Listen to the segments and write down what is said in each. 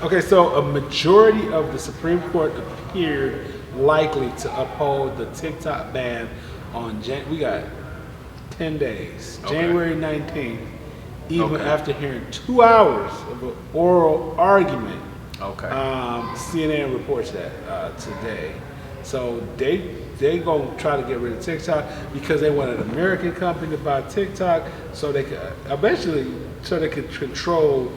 Okay, so a majority of the Supreme Court appeared likely to uphold the TikTok ban on we got 10 days, Okay. January 19th, even Okay. after hearing 2 hours of an oral argument. Okay. CNN reports that today. So they gonna try to get rid of TikTok because they want an American company to buy TikTok, so they could eventually control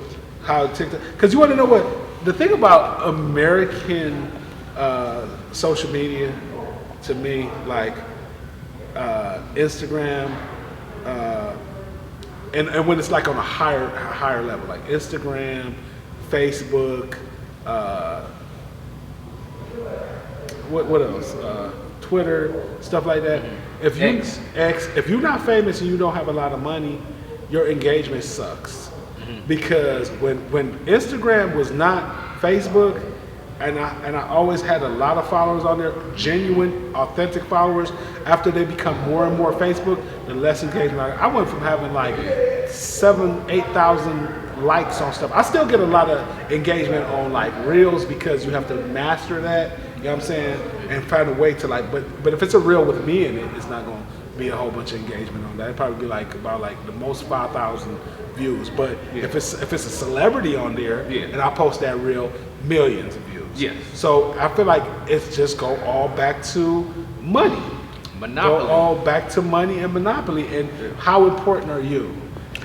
how TikTok. Because you want to know what the thing about American social media, to me, like Instagram, and when it's like on a higher level, like Instagram, Facebook, what else? Twitter, stuff like that. If you if you're not famous and you don't have a lot of money, your engagement sucks. Because when Instagram was not Facebook, and I always had a lot of followers on there, genuine, authentic followers. After they become more and more Facebook, the less engagement. I went from having like 8,000 likes on stuff. I still get a lot of engagement on like reels because you have to master that. You know what I'm saying? And find a way to like, but if it's a reel with me in it, it's not gonna be a whole bunch of engagement on that. It'd probably be like about like the most 5,000 views. But if it's a celebrity on there and I post that reel, millions of views. Yes. So I feel like it's just go all back to money. Monopoly. Go all back to money and monopoly. And how important are you?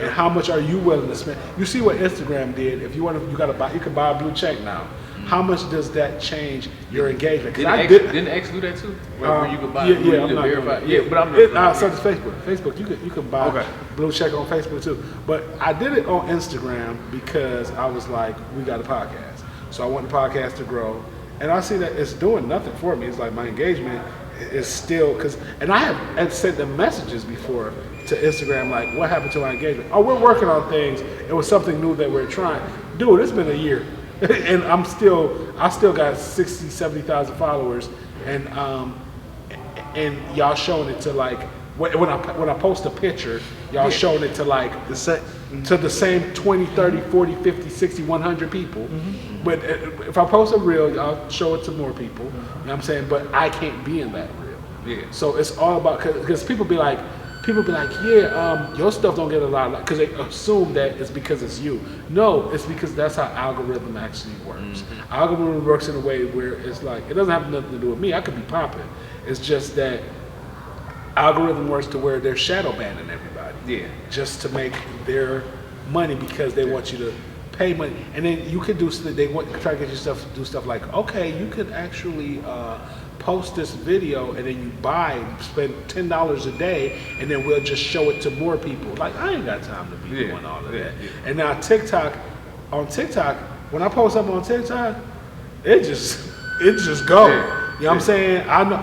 And how much are you willing to spend? You see what Instagram did. If you want to, you can buy a blue check now. How much does that change your engagement? Didn't X do that too? Where you could buy, I'm verify. But I'm so does Facebook. Facebook, you can buy blue check on Facebook too. But I did it on Instagram because I was like, we got a podcast, so I want the podcast to grow, and I see that it's doing nothing for me. It's like my engagement is still and I have sent them messages before to Instagram like, what happened to my engagement? Oh, we're working on things. It was something new that we're trying. Dude, it's been a year. And I still got 60, 70,000 followers, and y'all showing it to like when I post a picture, y'all showing it to like to the same 20, 30, 40, 50, 60, 100 people. But if I post a reel, y'all show it to more people. You know what I'm saying? But I can't be in that reel. Yeah. So it's all about because people be like, your stuff don't get a lot of because they assume that it's because it's you. No, it's because that's how algorithm actually works. Algorithm works in a way where it's like, it doesn't have nothing to do with me. I could be popping. It's just that algorithm works to where they're shadow banning everybody. Yeah. Just to make their money because they want you to pay money. And then you could they want to try to get you to do stuff like, okay, you could actually post this video and then you spend $10 a day, and then we'll just show it to more people. Like, I ain't got time to be doing all of that. Yeah. And now on TikTok, when I post up on TikTok, it just go. Yeah. You know what I'm saying? I know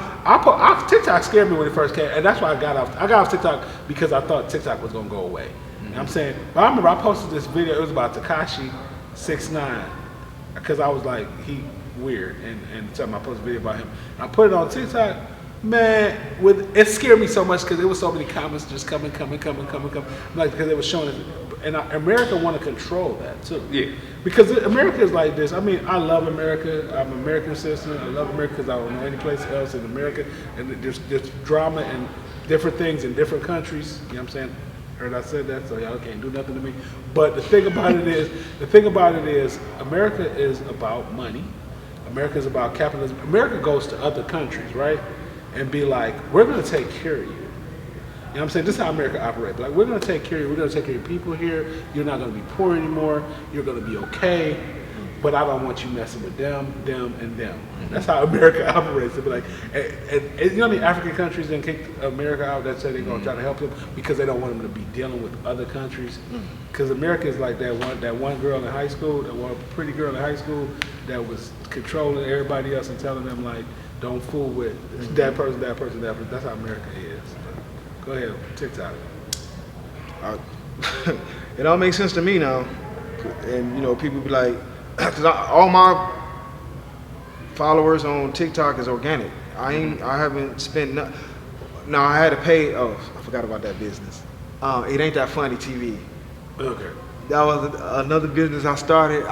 TikTok scared me when it first came, and that's why I got off TikTok because I thought TikTok was gonna go away. You know what I'm saying? But I remember I posted this video. It was about Tekashi 6ix9ine because I was like, he weird, and the time I posted a video about him, and I put it on TikTok. Man, it scared me so much because there was so many comments just coming, like because they were showing it, and America want to control that too. Yeah. Because America is like this. I mean, I love America. I'm an American citizen. I love America because I don't know any place else in America, and there's drama and different things in different countries. You know what I'm saying? Heard I said that, so y'all can't do nothing to me. But the thing about it is, America is about money. America is about capitalism. America goes to other countries, right? And be like, we're going to take care of you. You know what I'm saying? This is how America operates. Like, we're going to take care of you. We're going to take care of people here. You're not going to be poor anymore. You're going to be okay. But I don't want you messing with them, and them. That's how America operates. It'd be like, and you know how many African countries then kick America out that say they're going to try to help them because they don't want them to be dealing with other countries. Because America is like that one girl in high school, that one pretty girl in high school that was controlling everybody else and telling them like, don't fool with that person. That's how America is. But go ahead, TikTok. It all makes sense to me now. And you know, people be like, because all my followers on TikTok is organic. I haven't spent no, I had to pay. Oh, I forgot about that business. It Ain't That Funny TV. Okay. That was another business I started.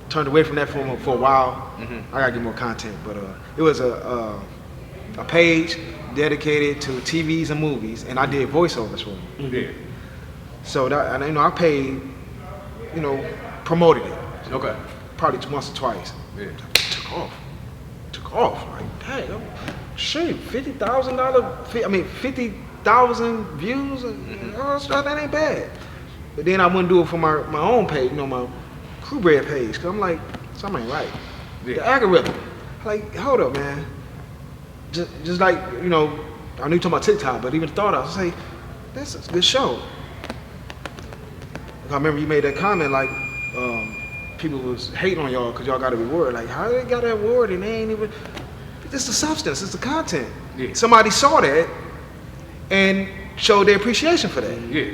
turned away from that for a while. I gotta get more content, but it was a page dedicated to TVs and movies, and I did voiceovers for them. Yeah. So that, and I paid, promoted it. Okay. Probably once or twice. Yeah. Took off. Like, dang, shit, $50,000. I mean, 50,000 views. And all that stuff, that ain't bad. But then I wouldn't do it for my own page, my Crew Bread page, cause I'm like, something ain't right. Yeah. The algorithm. Like, hold up, man. Just like, I know you're talking about TikTok, but even the thought, I was say, this is a good show. I remember you made that comment like, people was hating on y'all because y'all got a reward. Like, how they got that reward and they ain't even, it's the substance, it's the content. Yeah. Somebody saw that and showed their appreciation for that. Yeah.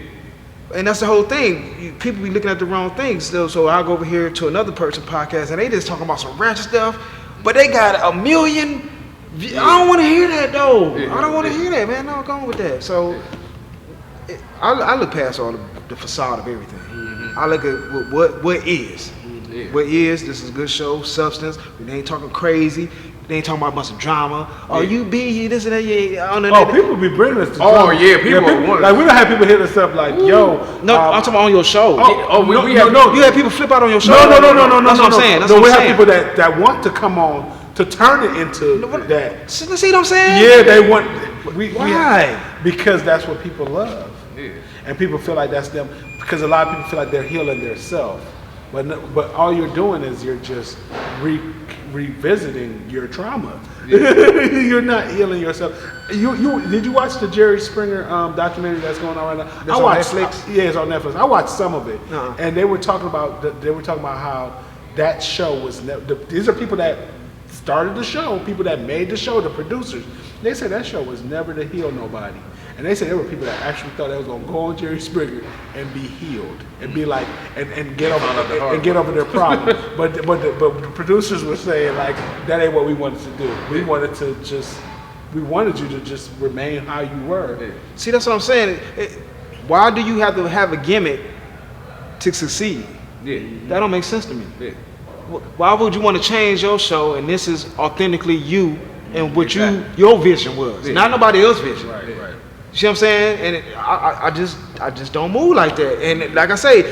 And that's the whole thing. People be looking at the wrong things. So I'll go over here to another person's podcast and they just talking about some ratchet stuff, but they got 1 million. I don't want to hear that though. Yeah. I don't want to hear that, man. No, go on with that. So I look past all the facade of everything. I look at what is. Yeah. What is, this is a good show, substance. They ain't talking crazy. They ain't talking about a bunch of drama. Oh, you be this and that. Yeah, people be bringing us to Oh, drama. yeah, people want like, we don't have people hit us up like, yo. No, I'm talking about on your show. We have You had people flip out on your show. No. That's what I'm saying. No, we have people that want to come on to turn it into that. See what I'm saying? Yeah, they want. Why? Because that's what people love. Yeah. And people feel like that's them. Because a lot of people feel like they're healing their self. But all you're doing is you're just revisiting your trauma. Yeah. You're not healing yourself. Did you watch the Jerry Springer documentary that's going on right now? That's on Netflix? Yeah, it's on Netflix. I watched some of it, Uh-huh. and they were talking about how that show was. These are people that started the show, people that made the show, the producers. They said that show was never to heal nobody. And they said there were people that actually thought they was gonna go on Jerry Springer and be healed and be like and get over their problem. but the producers were saying like that ain't what we wanted to do. We wanted you to just remain how you were. See, that's what I'm saying. Why do you have to have a gimmick to succeed? Yeah. That don't make sense to me. Yeah. Why would you want to change your show and this is authentically you and what Exactly. your vision was, not nobody else's vision? Right. You see what I'm saying? And I just don't move like that. And like I say,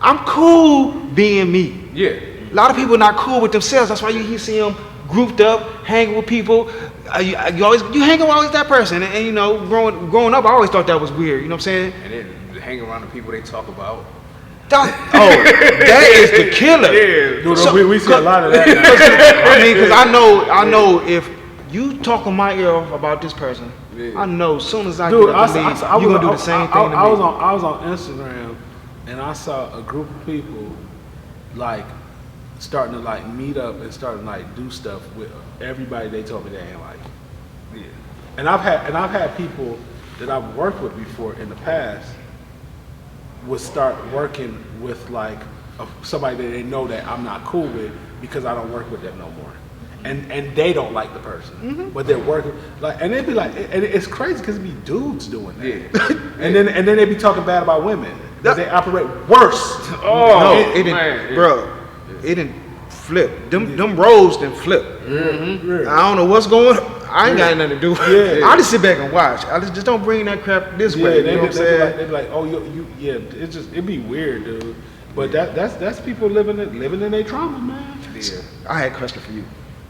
I'm cool being me. Yeah. A lot of people are not cool with themselves. That's why you see them grouped up, hanging with people. You hang around with that person. And growing up, I always thought that was weird. You know what I'm saying? And then hang around the people they talk about. That is the killer. Yeah. Dude, we see a lot of that. Because I know if you talking my ear off about this person, I know as soon as I get up and leave, you're gonna do the same thing to me. I was on Instagram and I saw a group of people like starting to like meet up and starting to like do stuff with everybody they told me they ain't like. Yeah. And I've had people that I've worked with before in the past would start working with like somebody that they know that I'm not cool with because I don't work with them no more. And they don't like the person, but they're working like, and they'd be like, and it's crazy because it'd be dudes doing that, and then they be talking bad about women, but they operate worse. It didn't flip. Them roles didn't flip. I don't know what's going on. I ain't got nothing to do with it. I just sit back and watch. I just don't bring that crap this way. You know what I'm saying? They'd be like, oh, it'd be weird, dude. But that's people living in their trauma, man. Yeah. I had a question for you.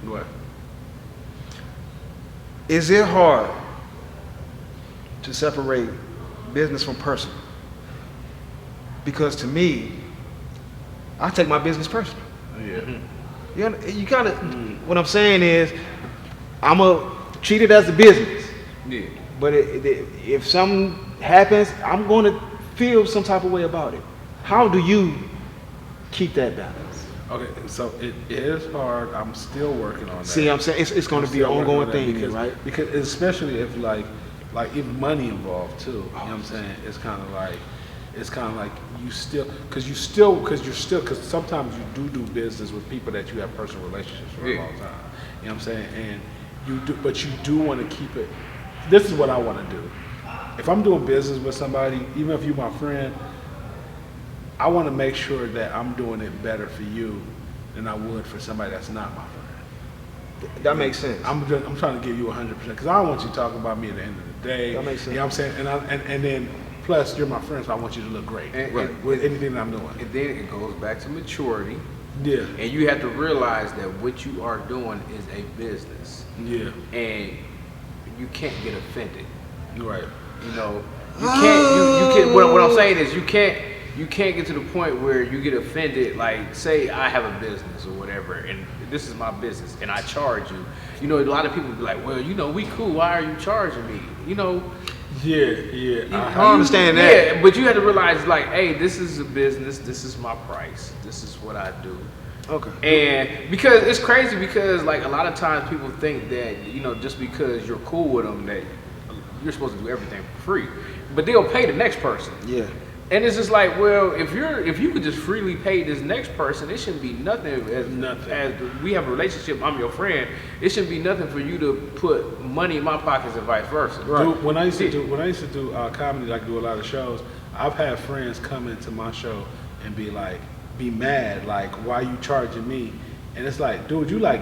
What? Is it hard to separate business from personal? Because to me, I take my business personal. Yeah. You kind of, what I'm saying is, I'm going to treat it as a business. Yeah. But if something happens, I'm going to feel some type of way about it. How do you keep that balance? Okay, so it is hard. I'm still working on that. See, I'm saying it's going to be an ongoing thing, right? Because especially if like even money involved too. You know what I'm saying? It's kind of like you still because sometimes you do business with people that you have personal relationships for a long time. You know what I'm saying? And but you do want to keep it. This is what I want to do. If I'm doing business with somebody, even if you're my friend, I want to make sure that I'm doing it better for you than I would for somebody that's not my friend. That makes sense. I'm trying to give you 100% because I don't want you talking about me at the end of the day. That makes sense. You know what I'm saying? And then plus you're my friend, so I want you to look great with anything that I'm doing. And then it goes back to maturity. Yeah. And you have to realize that what you are doing is a business. Yeah. And you can't get offended. Right. You know, you can't. What I'm saying is you can't get to the point where you get offended. Like, say I have a business or whatever, and this is my business, and I charge you. You know, a lot of people be like, well, you know, we cool. Why are you charging me? You know. Yeah. I understand that. Yeah, but you have to realize, like, hey, this is a business. This is my price. This is what I do. Okay. And because it's crazy because like a lot of times people think that, you know, just because you're cool with them that you're supposed to do everything for free, but they'll pay the next person. Yeah. And it's just like, well, if you could just freely pay this next person, it shouldn't be nothing. As we have a relationship, I'm your friend. It shouldn't be nothing for you to put money in my pockets and vice versa. Right. Dude, when I used to do comedy, like do a lot of shows, I've had friends come into my show and be mad, like, why you charging me? And it's like, dude, you like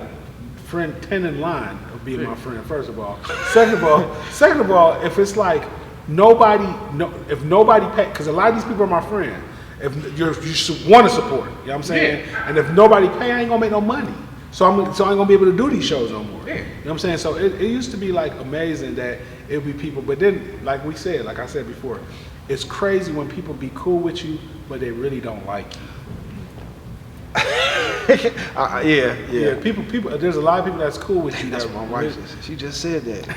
friend 10 in line of being my friend, first of all. Second of all, if it's like if nobody pay, because a lot of these people are my friend. If you want to support, you know what I'm saying? Yeah. And if nobody pay, I ain't gonna make no money. So I ain't gonna be able to do these shows no more. Yeah. You know what I'm saying? So it used to be like amazing that it would be people, but then like I said before, it's crazy when people be cool with you, but they really don't like you. Yeah. People. There's a lot of people that's cool with you. That's what my wife said. She just said that.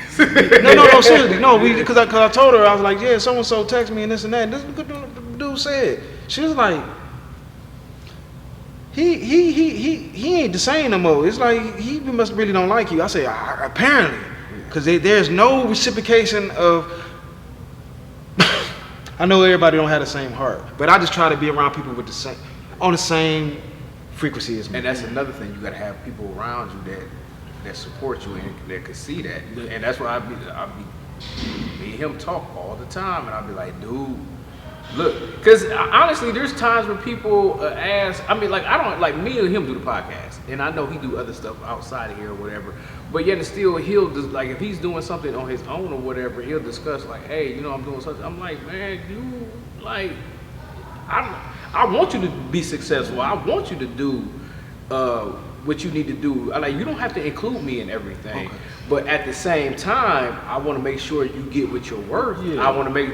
No, seriously. No, because I told her, I was like, yeah, so and so text me and this and that. And this dude said. She was like, he ain't the same no more. It's like he must really don't like you. I say apparently, because there's no reciprocation of. I know everybody don't have the same heart, but I just try to be around people with on the same frequency as me. And that's another thing. You got to have people around you that support you and that can see that. And that's why I be me and him talk all the time, and I'll be like, dude, look, because honestly, there's times when people ask. I mean, like I don't like me and him do the podcast, and I know he do other stuff outside of here or whatever. But yet, still, he'll just like if he's doing something on his own or whatever, he'll discuss like, hey, you know, I'm doing something. I'm like, man, you like, I want you to be successful. I want you to do what you need to do. You don't have to include me in everything. Okay. But at the same time, I want to make sure you get what you're worth. Yeah. I want you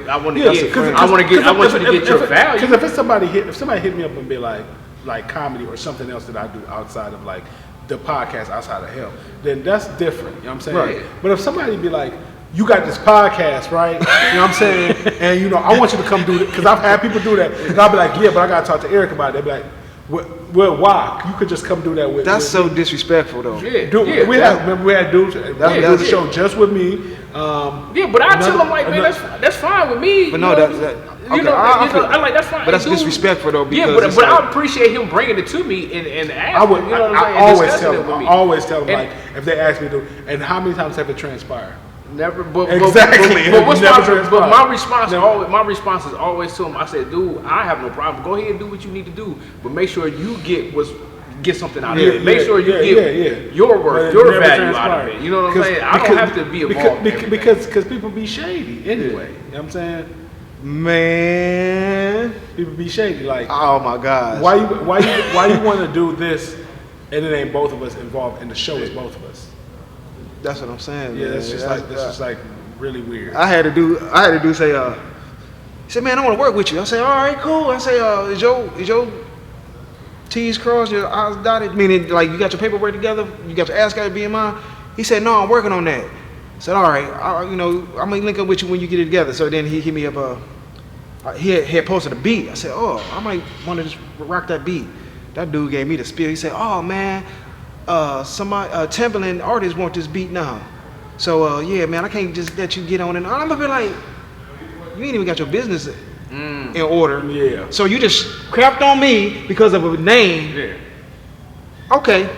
to get your value. Because if somebody hit me up and be like comedy or something else that I do outside of like the podcast, outside of help, then that's different. You know what I'm saying? Right. But if somebody be like, you got this podcast, right? You know what I'm saying? And you know, I want you to come do it because I've had people do that, and I'll be like, yeah, but I gotta talk to Eric about it. They'll be like, well, why? You could just come do that with. That's so disrespectful, though. Yeah, dude, we had dudes do the show just with me. But I tell them like, man, that's fine with me. But no, I like that's fine. But that's disrespectful though. Because but I appreciate him bringing it to me and asking. I always tell them like if they ask me to. And how many times have it transpired? Never, but exactly. But my response is always to him. I said, dude, I have no problem. Go ahead and do what you need to do, but make sure you get something out of it. Make sure you get your worth, your value out of it. You know what I'm saying? I don't have to be involved because people be shady anyway. You know what I'm saying? Man, people be shady. Like, oh my God, why you want to do this, and it ain't both of us involved, and the show is both of us. That's what I'm saying. Yeah, man. that's just like really weird. I had to do say, he said, man, I want to work with you. I said, all right, cool. I say, is your T's crossed, your I's dotted? Meaning, like, you got your paperwork together, you got your ass got to be in mine. He said, no, I'm working on that. I said, all right, I'm gonna link up with you when you get it together. So then he hit me up. He had posted a beat. I said, oh, I might want to just rock that beat. That dude gave me the spiel. He said, oh man. Timberland artists want this beat now. So yeah, man, I can't just let you get on it. I'm gonna be like, you ain't even got your business in order. Yeah. So you just crapped on me because of a name. Yeah. Okay.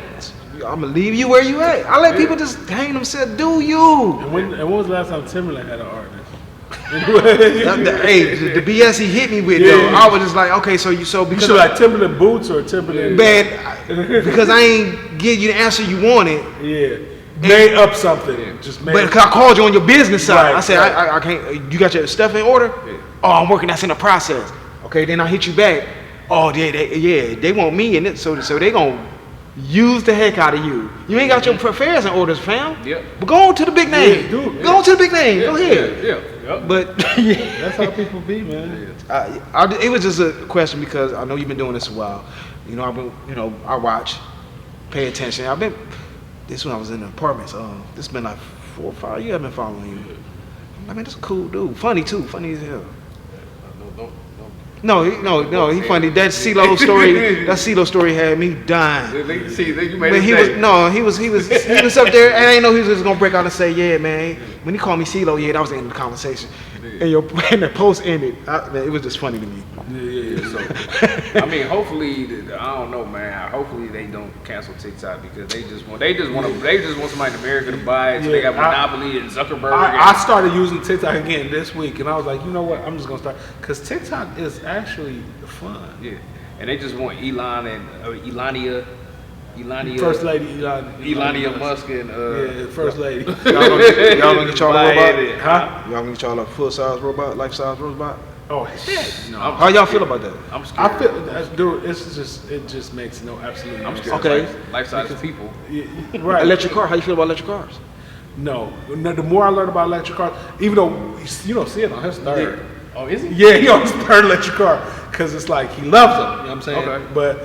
I'm gonna leave you where you at. I let people just hang themselves. Do you? And when was the last time Timberland had an artist? Hey, the BS he hit me with though, I was just like, okay, so You because should like Timberland boots or Timberland. man, because I ain't give you the answer you wanted. Yeah. Made up something. Just made. But 'cause I called you on your business side. Right, I said, right. I can't. You got your stuff in order? Yeah. Oh, I'm working. That's in the process. Okay, then I hit you back. Oh, they want me in it, so they gonna use the heck out of you. You ain't got your affairs and orders, fam. Yep. But go on to the big name. Yeah, dude, Go on to the big name. Go ahead. Yeah. But yeah. That's how people be, man. It was just a question because I know you've been doing this a while. You know, I've been, I watch, pay attention. This when I was in the apartments. This been like 4 or 5 years I've been following you. I mean, this is a cool dude. Funny too. Funny as hell. No, he funny. That CeeLo story had me dying. You made But he was up there, and I didn't know he was just gonna break out and say, yeah, man. When he called me CeeLo, that was the end of the conversation. And the post ended. Man, it was just funny to me. Yeah. So, I mean, hopefully, I don't know, man. Hopefully, they don't cancel TikTok because they just want somebody in America to buy it. So they got Monopoly and Zuckerberg. I started using TikTok again this week, and I was like, you know what? I'm just gonna start because TikTok is actually fun. Yeah, and they just want Elon and Elania, First Lady Elania Musk and First Lady. Y'all gonna get y'all a robot? Huh? Y'all gonna get y'all a full-size robot, life-size robot? Oh shit! No, How y'all feel about that? I'm scared. I feel, dude, it just makes absolutely. I'm no scared. sense. Okay. Life-size people. Yeah, right. Electric car. How you feel about electric cars? No, the more I learn about electric cars, even though you don't see it on his third. Oh, is he? Yeah, he on his third electric car because it's like he loves them. You know what I'm saying? Okay. But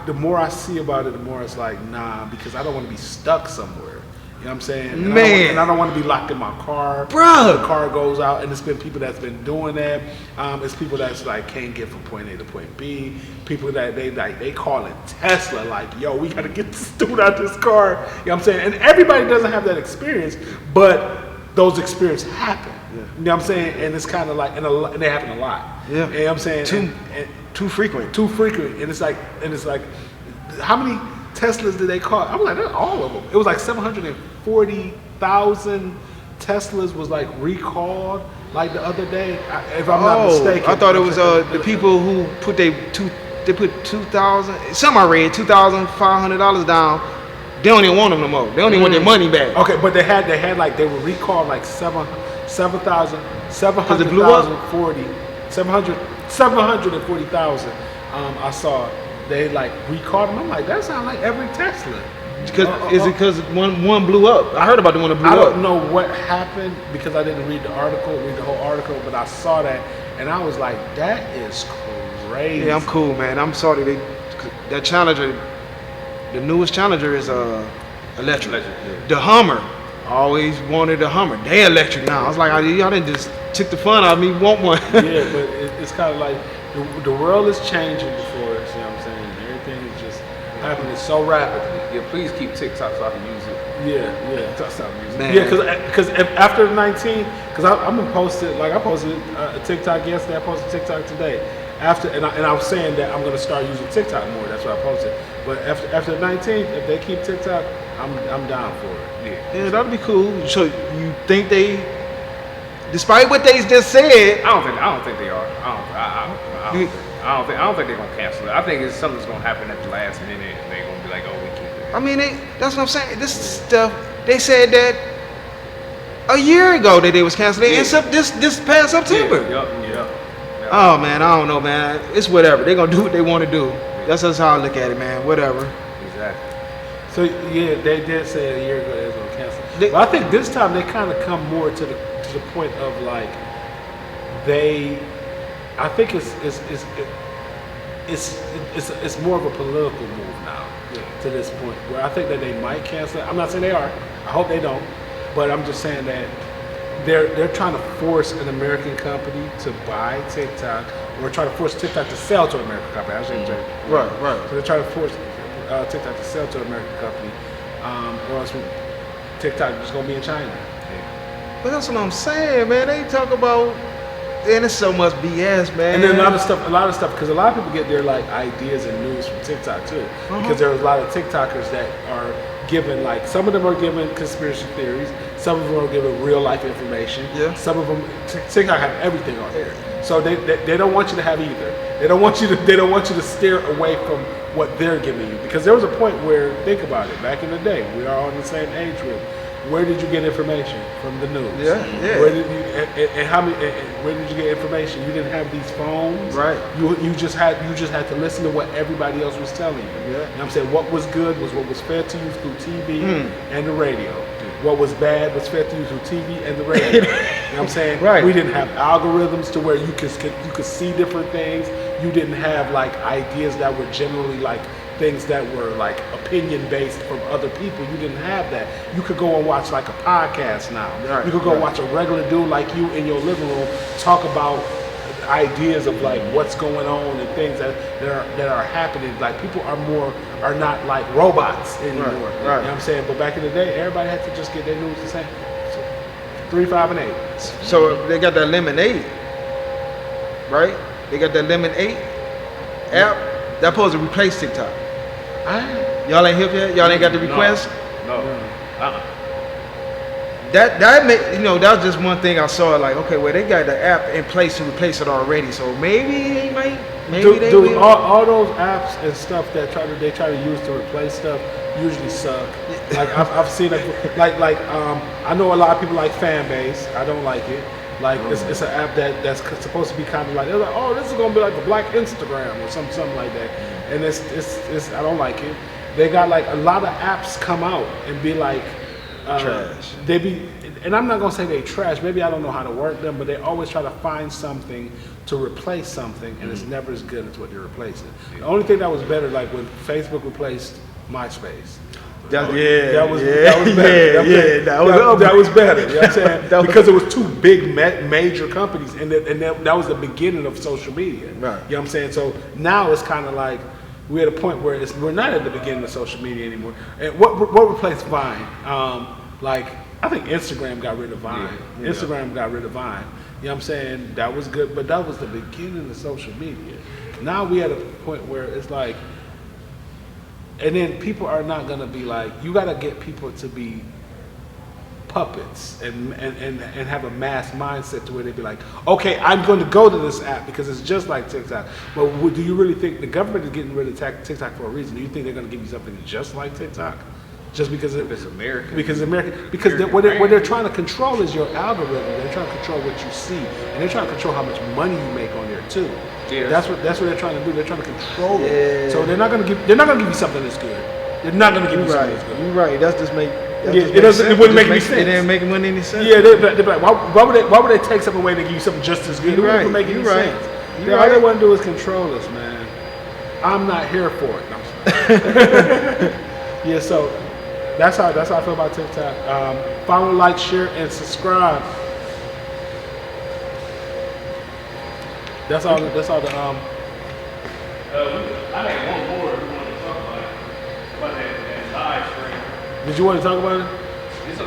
the more I see about it, the more it's like nah, because I don't want to be stuck somewhere. You know what I'm saying? And I don't want to be locked in my car. Bruh. The car goes out, and it's been people that's been doing that. It's people that's like can't get from point A to point B. People that they call it Tesla, like, yo, we gotta get this dude out this car. You know what I'm saying? And everybody doesn't have that experience, but those experiences happen. Yeah. You know what I'm saying? And it's kind of like, and they happen a lot. Yeah. You know what I'm saying? Too frequent. Too frequent. And it's like, how many Teslas did they call? I'm like, all of them. It was like 740,000 Teslas was like recalled like the other day, if I'm not mistaken. I thought it was the people who put they put $2,000. Some I read $2,500 down. They don't even want them no more. They don't even want their money back. Okay, but they were recalled like 740,000. I saw they like recalled them. I'm like, that sounds like every Tesla. Is it because one blew up? I heard about the one that blew up. I don't know what happened because I didn't read the whole article, but I saw that and I was like, that is crazy. Yeah, I'm cool, man. I'm sorry. That Challenger, the newest Challenger is electric. Yeah. The Hummer, I always wanted a Hummer. They electric now. I was like, y'all didn't just took the fun out of me. Want one? Yeah, but it's kind of like the world is changing before us. You know what I'm saying? Everything is just happening so rapidly. Yeah, please keep TikTok so I can use it. Yeah. Stop using Man. it. Yeah, because after 19, because I'm gonna post it. Like I posted a TikTok yesterday. I posted TikTok today. And I was saying that I'm gonna start using TikTok more. That's what I posted. But after the 19th, if they keep TikTok, I'm down for it. Yeah, that'd be cool. So you think they, despite what they just said, I don't think they are. I don't think they're gonna cancel it. I think it's something that's gonna happen at the last minute, and they're gonna be like, "Oh, we keep it." I mean, that's what I'm saying. This stuff, they said that a year ago that they was canceling. Yeah. This past September. Yep. Oh man, I don't know, man. It's whatever. They're gonna do what they want to do. That's just how I look at it, man. Whatever. Exactly. So yeah, they did say a year ago they was gonna cancel. But I think this time they kind of come more to the point of like I think it's more of a political move now to this point where I think that they might cancel it. I'm not saying they are. I hope they don't. But I'm just saying that they're trying to force an American company to buy TikTok, or try to force TikTok to sell to an American company. Right. So they're trying to force TikTok to sell to an American company, or else TikTok is going to be in China. But that's what I'm saying, man. They talk about, and it's so much BS, man. And then a lot of stuff, because a lot of people get their like ideas and news from TikTok too. Because there's a lot of TikTokers that are giving like some of them are giving conspiracy theories, some of them are giving real life information. Yeah. Some of them TikTok have everything on there, so they don't want you to have either. They don't want you to steer away from what they're giving you, because there was a point where, think about it, back in the day, we are all in the same age group. Where did you get information? From the news. Yeah. Where did you and how many? And where did you get information? You didn't have these phones. Right. You just had to listen to what everybody else was telling you. Yeah. You know what I'm saying? What was good was what was fed to you through TV and the radio. What was bad was fed to you through TV and the radio. You know what I'm saying? Right. We didn't have algorithms to where you could see different things. You didn't have like ideas that were generally like things that were like opinion based from other people. You didn't have that. You could go and watch like a podcast now. Right, You could go right. watch a regular dude like you in your living room talk about ideas of like what's going on and things that are happening. Like people are not like robots anymore. Right, You know right. what I'm saying? But back in the day, everybody had to just get their news the same. So 3, 5, and 8. So they got that Lemonade, right? They got that Lemonade app that's supposed to replace TikTok. Y'all ain't hip yet? Y'all ain't got the request? No. That made, that was just one thing I saw. Like, okay, well they got the app in place to replace it already. So maybe they might. Maybe they Dude, will. all those apps and stuff that they try to use to replace stuff usually suck. Like I've seen it. Like I know a lot of people like Fanbase. I don't like it. Like it's an app that's supposed to be kind of like, they're like, oh, this is gonna be like the Black Instagram or something like that. And it's I don't like it. They got like a lot of apps come out and be like Trash. They be, and I'm not gonna say they trash. Maybe I don't know how to work them, but they always try to find something to replace something, and it's never as good as what they're replacing. The only thing that was better, like when Facebook replaced MySpace. That was better. That was better. You know what I'm saying? Because it was two big major companies, and that was the beginning of social media. Right. You know what I'm saying? So now it's kind of like we're at a point where we're not at the beginning of social media anymore. And what replaced Vine? Like I think Instagram got rid of Vine. Yeah. Instagram got rid of Vine. You know what I'm saying? That was good, but that was the beginning of social media. Now we at a point where it's like, and then people are not gonna be like, you gotta get people to be puppets and have a mass mindset to where they be like, okay, I'm going to go to this app because it's just like TikTok. But do you really think the government is getting rid of TikTok for a reason? Do you think they're going to give you something just like TikTok? Just because It's American. Because what they're trying to control is your algorithm. They're trying to control what you see, and they're trying to control how much money you make on there too. Yeah. That's what they're trying to do. They're trying to control it. So they're not going to give you something that's good. They're not going to give you something that's good. You're right. That's just make. It wouldn't make any sense. It didn't make any sense. Yeah, they'd be like, why would they take something away and give you something just as good? It wouldn't make any sense. All they want to do is control us, man. I'm not here for it. No, I'm sorry. Yeah, so that's how I feel about TikTok. Follow, like, share, and subscribe. That's all. That's all. I had one more we wanted to talk about that live stream. Did you want to talk about it? It's a